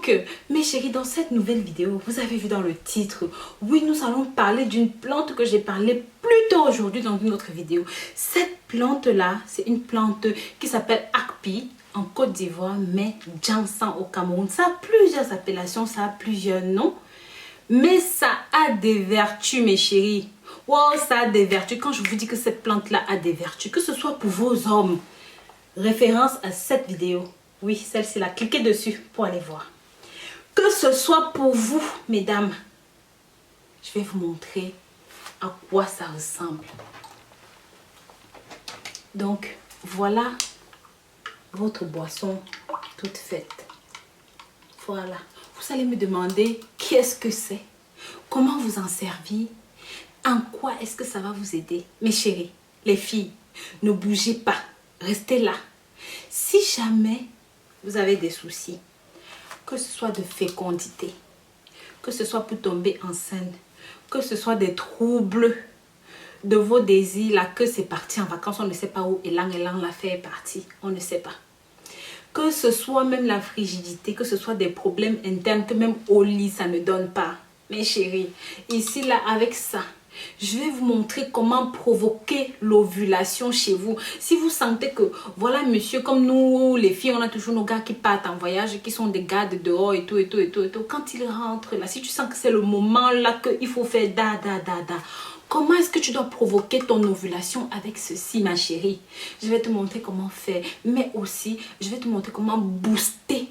Donc, mes chéris, dans cette nouvelle vidéo, vous avez vu dans le titre, oui, nous allons parler d'une plante que j'ai parlé plus tôt aujourd'hui dans une autre vidéo. Cette plante-là, c'est une plante qui s'appelle Akpi en Côte d'Ivoire, mais Jansan au Cameroun. Ça a plusieurs appellations, ça a plusieurs noms, mais ça a des vertus, mes chéris. Wow, ça a des vertus. Quand je vous dis que cette plante-là a des vertus, que ce soit pour vos hommes, référence à cette vidéo. Oui, celle-ci là, cliquez dessus pour aller voir. Que ce soit pour vous, mesdames, je vais vous montrer à quoi ça ressemble. Donc, voilà votre boisson toute faite. Voilà. Vous allez me demander qu'est-ce que c'est, comment vous en servir, en quoi est-ce que ça va vous aider. Mes chéris, les filles, ne bougez pas, restez là. Si jamais vous avez des soucis, que ce soit de fécondité, que ce soit pour tomber enceinte, que ce soit des troubles de vos désirs, là, que c'est parti en vacances, on ne sait pas où, élan la fait est partie, on ne sait pas. Que ce soit même la frigidité, que ce soit des problèmes internes, que même au lit, ça ne donne pas. Mes chéris, ici, là, avec ça, je vais vous montrer comment provoquer l'ovulation chez vous. Si vous sentez que, voilà monsieur, comme nous les filles, on a toujours nos gars qui partent en voyage, qui sont des gars de dehors et tout. Quand ils rentrent là, si tu sens que c'est le moment là qu'il faut faire da. Comment est-ce que tu dois provoquer ton ovulation avec ceci, ma chérie? Je vais te montrer comment faire, mais aussi, je vais te montrer comment booster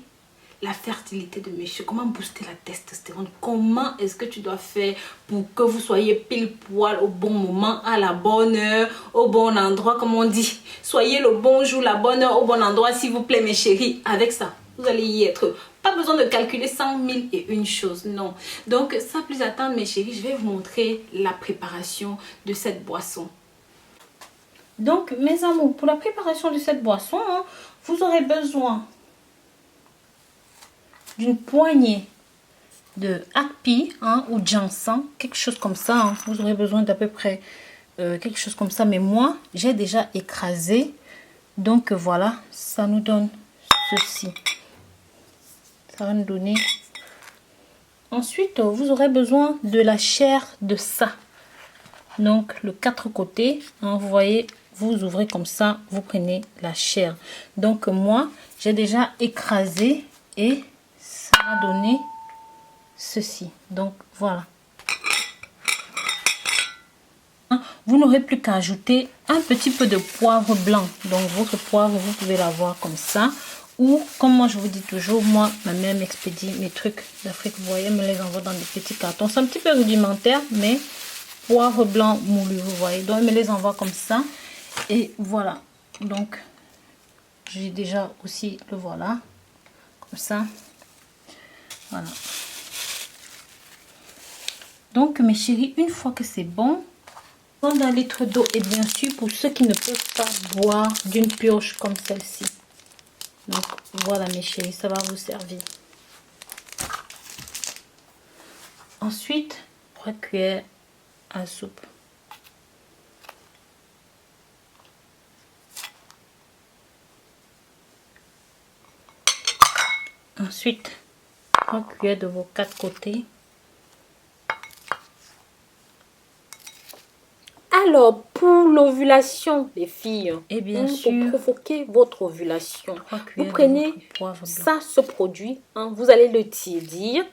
la fertilité de monsieur, comment booster la testostérone, comment est-ce que tu dois faire pour que vous soyez pile poil au bon moment, à la bonne heure, au bon endroit, comme on dit. Soyez le bon jour, la bonne heure, au bon endroit, s'il vous plaît, mes chéris. Avec ça, vous allez y être. Pas besoin de calculer 100 000 et une chose, non. Donc, sans plus attendre, mes chéris, je vais vous montrer la préparation de cette boisson. Donc, mes amours, pour la préparation de cette boisson, vous aurez besoin d'une poignée de Akpi ou Jansan, quelque chose comme ça. Vous aurez besoin d'à peu près quelque chose comme ça. Mais moi, j'ai déjà écrasé. Donc voilà, ça nous donne ceci. Ça va nous donner. Ensuite, vous aurez besoin de la chair de ça. Donc le 4 côtés, vous voyez, vous ouvrez comme ça, vous prenez la chair. Donc moi, j'ai déjà écrasé et ça va donner ceci. Donc voilà. Vous n'aurez plus qu'à ajouter un petit peu de poivre blanc. Donc votre poivre, vous pouvez l'avoir comme ça. Ou comme moi je vous dis toujours, moi ma mère m'expédie mes trucs d'Afrique. Vous voyez, elle me les envoie dans des petits cartons. C'est un petit peu rudimentaire, mais poivre blanc moulu, vous voyez. Donc elle me les envoie comme ça. Et voilà. Donc j'ai déjà aussi le voilà. Comme ça. Voilà. Donc mes chéris, une fois que c'est bon, prendre un litre d'eau et bien sûr pour ceux qui ne peuvent pas boire d'une pioche comme celle-ci. Donc voilà mes chéris, ça va vous servir. Ensuite, 3 cuillères à soupe. Ensuite, 3 cuillères de vos 4 côtés. Alors, pour l'ovulation, les filles, et bien sûr, pour provoquer votre ovulation, vous prenez ça, ce produit, vous allez le tiédir,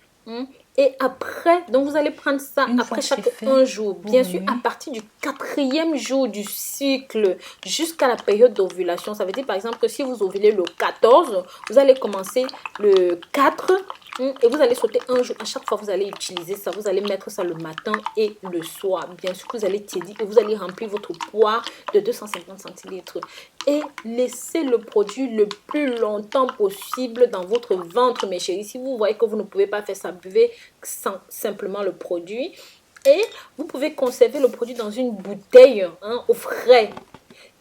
et après, donc vous allez prendre ça après chaque un jour. Bien sûr, à partir du 4e jour du cycle jusqu'à la période d'ovulation. Ça veut dire par exemple que si vous ovulez le 14, vous allez commencer le 4 et vous allez sauter un jour. À chaque fois, vous allez utiliser ça. Vous allez mettre ça le matin et le soir. Bien sûr, vous allez tiédir et vous allez remplir votre poire de 250 centilitres. Et laissez le produit le plus longtemps possible dans votre ventre, mes chéris. Si vous voyez que vous ne pouvez pas faire ça, buvez simplement le produit. Et vous pouvez conserver le produit dans une bouteille au frais.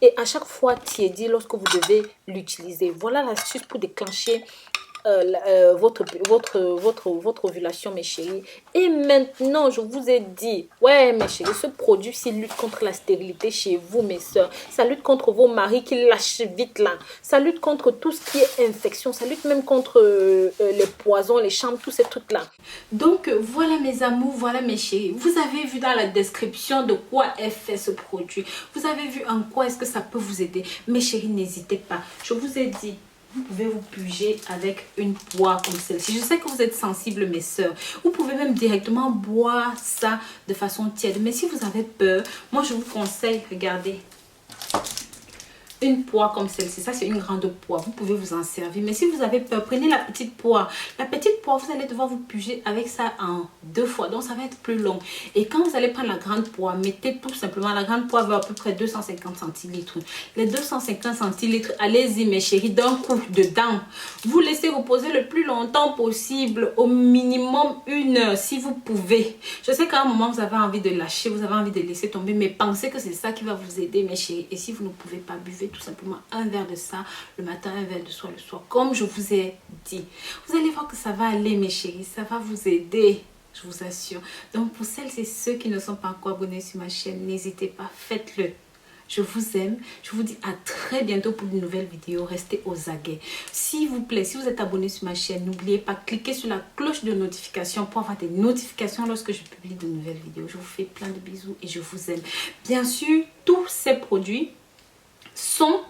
Et à chaque fois tiédir lorsque vous devez l'utiliser. Voilà l'astuce pour déclencher votre ovulation, mes chéris. Et maintenant, je vous ai dit, ouais, mes chéris, ce produit-ci lutte contre la stérilité chez vous, mes soeurs. Ça lutte contre vos maris qui lâchent vite là. Ça lutte contre tout ce qui est infection. Ça lutte même contre les poisons, les chambres, tous ces trucs-là. Donc, voilà mes amours, voilà mes chéris. Vous avez vu dans la description de quoi est fait ce produit. Vous avez vu en quoi est-ce que ça peut vous aider. Mes chéris, n'hésitez pas. Je vous ai dit, vous pouvez vous puger avec une poire comme celle-ci. Je sais que vous êtes sensibles, mes soeurs. Vous pouvez même directement boire ça de façon tiède. Mais si vous avez peur, moi je vous conseille, regardez. Une poire comme celle-ci, ça c'est une grande poire, vous pouvez vous en servir. Mais si vous avez peur, prenez la petite poire. La petite poire, vous allez devoir vous puger avec ça en 2 fois, donc ça va être plus long. Et quand vous allez prendre la grande poire, mettez tout simplement, la grande poire veut à peu près 250 centilitres. Les 250 centilitres, allez-y mes chéris, d'un coup dedans. Vous laissez reposer le plus longtemps possible, au minimum 1 heure si vous pouvez. Je sais qu'à un moment vous avez envie de lâcher, vous avez envie de laisser tomber, mais pensez que c'est ça qui va vous aider mes chéris. Et si vous ne pouvez pas, buvez tout simplement un verre de ça le matin, un verre de soir le soir, comme je vous ai dit. Vous allez voir que ça va aller mes chéris, ça va vous aider, je vous assure. Donc pour celles et ceux qui ne sont pas encore abonnés sur ma chaîne, n'hésitez pas, faites-le. Je vous aime, je vous dis à très bientôt pour de nouvelles vidéos. Restez aux aguets. S'il vous plaît, si vous êtes abonné sur ma chaîne, n'oubliez pas, cliquez sur la cloche de notification pour avoir des notifications lorsque je publie de nouvelles vidéos. Je vous fais plein de bisous et je vous aime. Bien sûr, tous ces produits sont...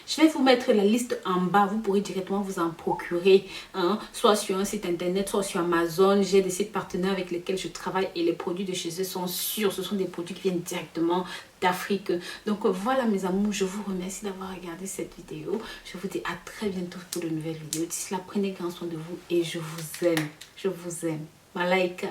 Je vais vous mettre la liste en bas. Vous pourrez directement vous en procurer. Hein, soit sur un site internet, soit sur Amazon. J'ai des sites partenaires avec lesquels je travaille. Et les produits de chez eux sont sûrs. Ce sont des produits qui viennent directement d'Afrique. Donc voilà mes amours. Je vous remercie d'avoir regardé cette vidéo. Je vous dis à très bientôt pour de nouvelles vidéos. D'ici là, prenez grand soin de vous. Et je vous aime. Je vous aime. Malaika.